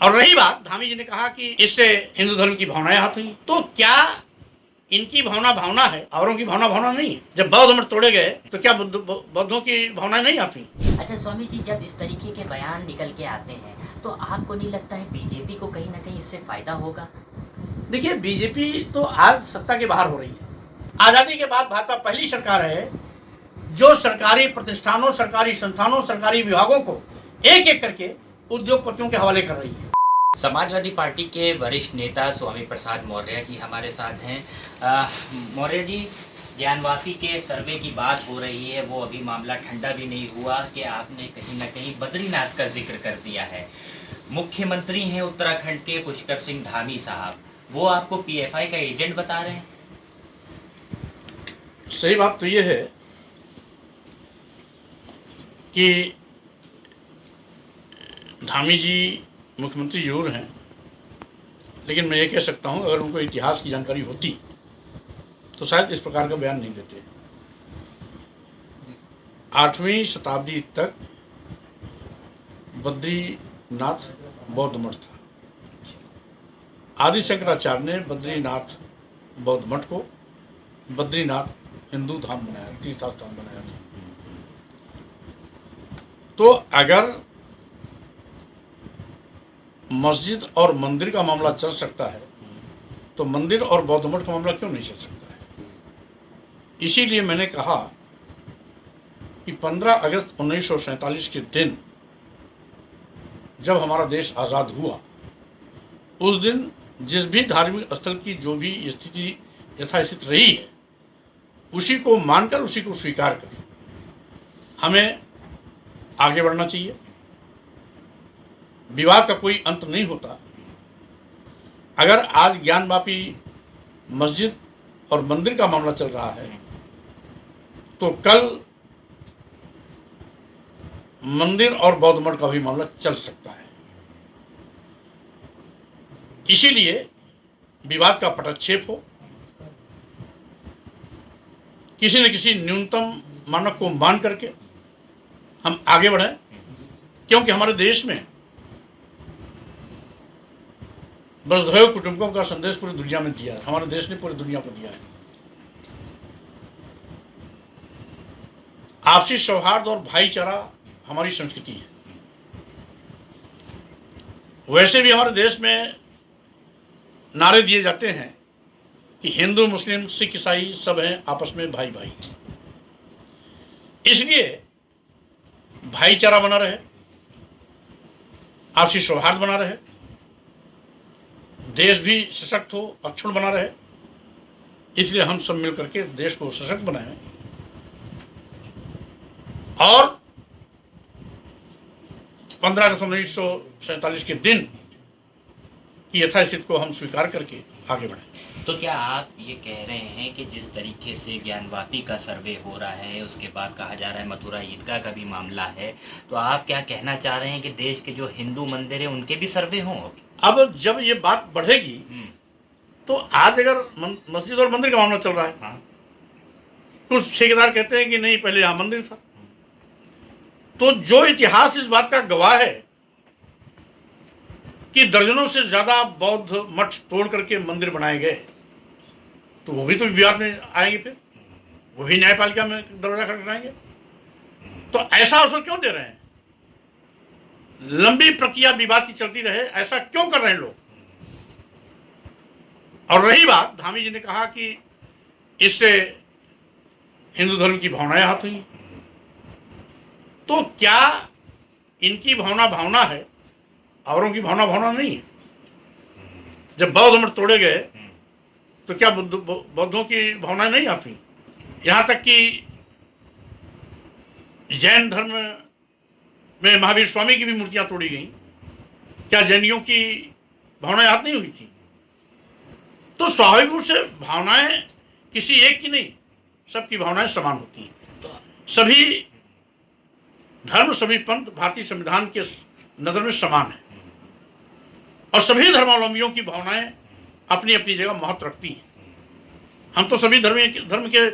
और रही बात, धामी जी ने कहा कि इससे हिंदू धर्म की भावनाएं आहत हुई, तो क्या इनकी भावना भावना है, औरों की भावना भावना नहीं है? जब बौद्ध मठ तोड़े गए तो क्या बौद्धों की भावनाएं नहीं आती? अच्छा स्वामी जी, जब इस तरीके के बयान निकल के आते हैं तो आपको नहीं लगता है बीजेपी को कहीं ना कहीं इससे फायदा होगा? देखिए, बीजेपी तो आज सत्ता के बाहर हो रही है। आजादी के बाद भाजपा पहली सरकार है जो सरकारी प्रतिष्ठानों, सरकारी संस्थानों, सरकारी विभागों को एक एक करके उद्योगपतियों के हवाले कर रही है। समाजवादी पार्टी के वरिष्ठ नेता स्वामी प्रसाद मौर्य जी हमारे साथ हैं। मौर्य जी, ज्ञानवापी के सर्वे की बात हो रही है, वो अभी मामला ठंडा भी नहीं हुआ कि आपने कहीं ना कहीं बद्रीनाथ का जिक्र कर दिया है। मुख्यमंत्री हैं उत्तराखंड के पुष्कर सिंह धामी साहब, वो आपको पीएफआई का एजेंट बता रहे हैं? सही बात तो ये है कि धामी जी मुख्यमंत्री जरूर हैं, लेकिन मैं ये कह सकता हूं, अगर उनको इतिहास की जानकारी होती तो शायद इस प्रकार का बयान नहीं देते। 8वीं शताब्दी तक बद्रीनाथ बौद्ध मठ था। आदि शंकराचार्य ने बद्रीनाथ बौद्ध मठ को बद्रीनाथ हिंदू धाम बनाया, तीर्थस्थान बनाया था। तो अगर मस्जिद और मंदिर का मामला चल सकता है तो मंदिर और बौद्ध मठ का मामला क्यों नहीं चल सकता है? इसीलिए मैंने कहा कि 15 अगस्त 1947 के दिन जब हमारा देश आज़ाद हुआ, उस दिन जिस भी धार्मिक स्थल की जो भी स्थिति यथास्थित रही है, उसी को मानकर, उसी को स्वीकार कर हमें आगे बढ़ना चाहिए। विवाद का कोई अंत नहीं होता। अगर आज ज्ञानवापी मस्जिद और मंदिर का मामला चल रहा है तो कल मंदिर और बौद्ध मठ का भी मामला चल सकता है। इसीलिए विवाद का पटक्षेप हो, किसी न किसी न्यूनतम मानक को मान करके हम आगे बढ़ें, क्योंकि हमारे देश में वसुधैव कुटुंबकम का संदेश पूरी दुनिया में दिया है। हमारे देश ने पूरी दुनिया को दिया है। आपसी सौहार्द और भाईचारा हमारी संस्कृति है। वैसे भी हमारे देश में नारे दिए जाते हैं कि हिंदू, मुस्लिम, सिख, ईसाई सब हैं आपस में भाई भाई। इसलिए भाईचारा बना रहे, आपसी सौहार्द बना रहे, देश भी सशक्त हो, अक्षुण बना रहे। इसलिए हम सब मिलकर के देश को सशक्त बनाएं और 15 अगस्त 1947 के दिन की यथास्थिति को हम स्वीकार करके आगे बढ़ें। तो क्या आप ये कह रहे हैं कि जिस तरीके से ज्ञानवापी का सर्वे हो रहा है, उसके बाद कहा जा रहा है मथुरा ईदगाह का भी मामला है, तो आप क्या कहना चाह रहे हैं कि देश के जो हिंदू मंदिर है उनके भी सर्वे हों? अब जब ये बात बढ़ेगी तो आज अगर मस्जिद और मंदिर का मामला चल रहा है, हाँ। कुछ ठेकेदार कहते हैं कि नहीं, पहले यहां मंदिर था। तो जो इतिहास इस बात का गवाह है कि दर्जनों से ज्यादा बौद्ध मठ तोड़ करके मंदिर बनाए गए, तो वो भी तो विवाद में आएंगे, फिर वो भी न्यायपालिका में दरवाजा खटखटाएंगे। तो ऐसा अवसर क्यों दे रहे हैं? लंबी प्रक्रिया विवाद की चलती रहे, ऐसा क्यों कर रहे हैं लोग? और रही बात, धामी जी ने कहा कि इससे हिंदू धर्म की भावनाएं आहत हुई, तो क्या इनकी भावना भावना है, औरों की भावना भावना नहीं है? जब बौद्ध मठ तोड़े गए तो क्या बौद्धों की भावनाएं नहीं आती? यहां तक कि जैन धर्म में महावीर स्वामी की भी मूर्तियां तोड़ी गई, क्या जैनियों की भावनाएं आहत नहीं हुई थी? तो स्वाभाविक रूप से भावनाएं किसी एक की नहीं, सबकी भावनाएं समान होती हैं। सभी धर्म, सभी पंथ भारतीय संविधान के नजर में समान है और सभी धर्मावलंबियों की भावनाएं अपनी अपनी जगह महत्व रखती हैं। हम तो सभी धर्म के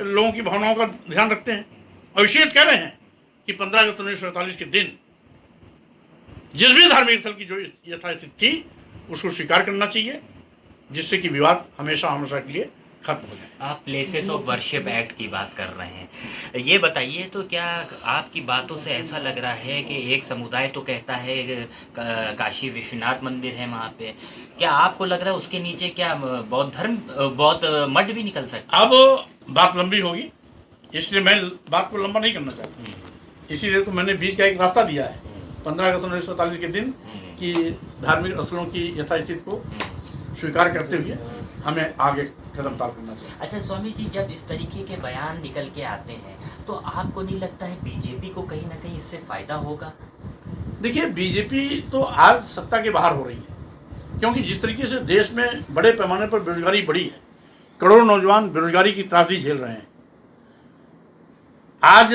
लोगों की भावनाओं का ध्यान रखते हैं और इसीलिए कह रहे हैं कि 15 अगस्त 1947 के दिन जिस भी धार्मिक स्थल की जो यथास्थिति थी उसको स्वीकार करना चाहिए, जिससे कि विवाद हमेशा हमेशा के लिए खत्म हो जाए। आप प्लेसेस ऑफ वर्शिप एक्ट की बात कर रहे हैं, ये बताइए तो क्या आपकी बातों से ऐसा लग रहा है कि एक समुदाय तो कहता है काशी विश्वनाथ मंदिर है वहाँ पे, क्या आपको लग रहा है उसके नीचे क्या बौद्ध धर्म बौद्ध मठ भी निकल सकता है? अब बात लंबी होगी, इसलिए मैं बात को लंबा नहीं करना चाहता, इसीलिए तो मैंने बीच का एक रास्ता दिया है 15 अगस्त 1947 के दिन कि धार्मिक स्थलों की यथास्थिति को स्वीकार करते हुए हमें आगे कदम ताल करना चाहिए। अच्छा स्वामी जी, जब इस तरीके के बयान निकल के आते हैं तो आपको नहीं लगता है बीजेपी को कहीं ना कहीं इससे फायदा होगा? देखिए, बीजेपी तो आज सत्ता के बाहर हो रही है, क्योंकि जिस तरीके से देश में बड़े पैमाने पर बेरोजगारी बढ़ी है, करोड़ों नौजवान बेरोजगारी की त्रासदी झेल रहे हैं। आज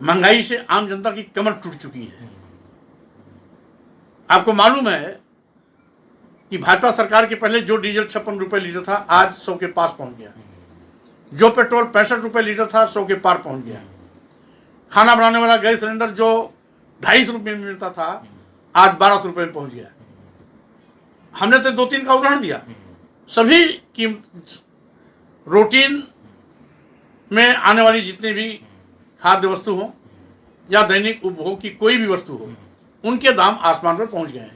महंगाई से आम जनता की कमर टूट चुकी है। आपको मालूम है कि भाजपा सरकार के पहले जो डीजल 56 रुपए लीटर था आज 100 के पास पहुंच गया, जो पेट्रोल 65 रुपए लीटर था 100 के पार पहुंच गया, खाना बनाने वाला गैस सिलेंडर जो 250 रुपये में मिलता था आज 1200 रुपये में पहुंच गया। हमने तो 2-3 का उदाहरण दिया। सभी की रूटीन में आने वाली जितनी भी खाद्य वस्तु हो या दैनिक उपभोग की कोई भी वस्तु हो, उनके दाम आसमान पर पहुंच गए हैं।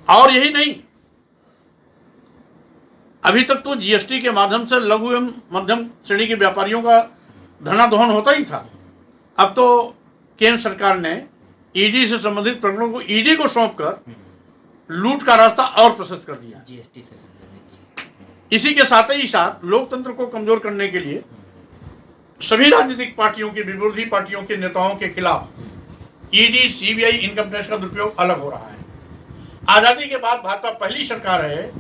और यही नहीं, अभी तक तो जीएसटी के माध्यम से लघु एवं मध्यम श्रेणी के व्यापारियों का धरना दोहन होता ही था। अब तो केंद्र सरकार ने ईडी से संबंधित प्रकरणों को ईडी को सौंपकर लूट का रास्ता और प्रशस्त कर दिया। जीएसटी से संबंधित इसी के साथ ही साथ लोकतंत्र को कमजोर करने के लिए सभी राजनीतिक पार्टियों के, विरोधी पार्टियों के नेताओं के खिलाफ ईडी, सीबीआई, इनकम टैक्स का दुरुपयोग अलग हो रहा है। आजादी के बाद भाजपा पहली सरकार है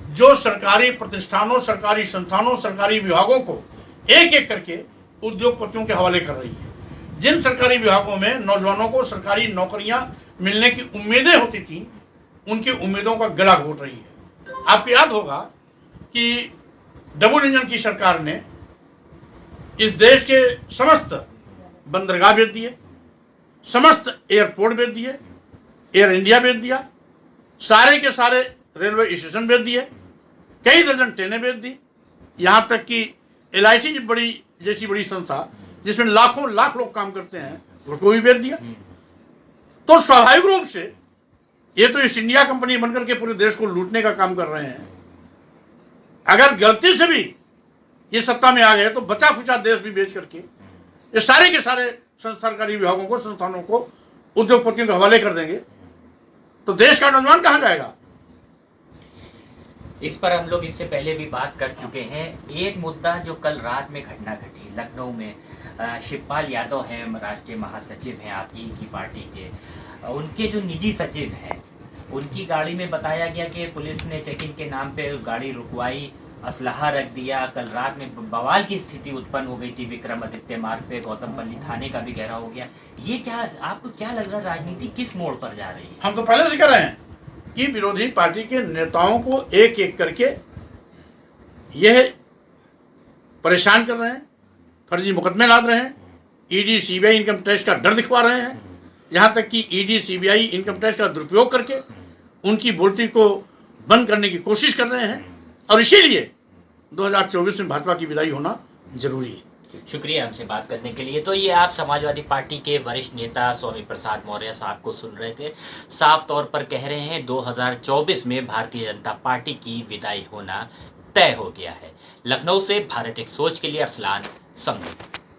जो सरकारी प्रतिष्ठानों, सरकारी संस्थानों, सरकारी विभागों को एक एक करके उद्योगपतियों के हवाले कर रही है। जिन सरकारी विभागों में नौजवानों को सरकारी नौकरियां मिलने की उम्मीदें होती थी, उनकी उम्मीदों का गला घोट रही है। आपको याद होगा कि डबल इंजन की सरकार ने इस देश के समस्त बंदरगाह बेच दिए, समस्त एयरपोर्ट बेच दिए, एयर इंडिया बेच दिया, सारे के सारे रेलवे स्टेशन बेच दिए, कई दर्जन ट्रेनें बेच दी, यहाँ तक कि LIC जैसी बड़ी संस्था जिसमें लाखों लाख लोग काम करते हैं उसको भी बेच दिया। तो स्वाभाविक रूप से ये तो ईस्ट इंडिया कंपनी बनकर के पूरे देश को लूटने का काम कर रहे हैं। अगर गलती से भी ये सत्ता में आ गए तो बचा खुचा देश भी बेच करके ये सारे के सारे सरकारी विभागों को, संस्थानों को उद्योगपतियों के हवाले कर देंगे, तो देश का नौजवान कहाँ जाएगा? इस पर हम लोग इससे पहले भी बात कर चुके हैं। एक मुद्दा जो कल रात में घटना घटी लखनऊ में, शिवपाल यादव हैं, राष्ट्रीय महासचिव हैं आपकी की पार्टी के, उनके जो निजी सचिव हैं उनकी गाड़ी में बताया गया कि पुलिस ने चेकिंग के नाम पे गाड़ी रुकवाई, असलहा रख दिया। कल रात में बवाल की स्थिति उत्पन्न हो गई थी विक्रमादित्य मार्ग पे, गौतमपल्ली थाने का भी घेराव हो गया। ये क्या आपको क्या लग रहा है, राजनीति किस मोड़ पर जा रही है? हम तो पहले से कह रहे हैं कि विरोधी पार्टी के नेताओं को एक एक करके यह परेशान कर रहे हैं, फर्जी मुकदमे लाद रहे हैं, ईडी, सीबीआई, इनकम टैक्स का डर दिखवा रहे हैं, यहाँ तक कि ईडी, सीबीआई, इनकम टैक्स का दुरुपयोग करके उनकी बोलती को बंद करने की कोशिश कर रहे हैं। और इसीलिए 2024 में भाजपा की विदाई होना जरूरी है। शुक्रिया हमसे बात करने के लिए। तो ये आप समाजवादी पार्टी के वरिष्ठ नेता स्वामी प्रसाद मौर्य साहब को सुन रहे थे। साफ तौर पर कह रहे हैं 2024 में भारतीय जनता पार्टी की विदाई होना तय हो गया है। लखनऊ से भारत एक सोच के लिए अरसलान संघ।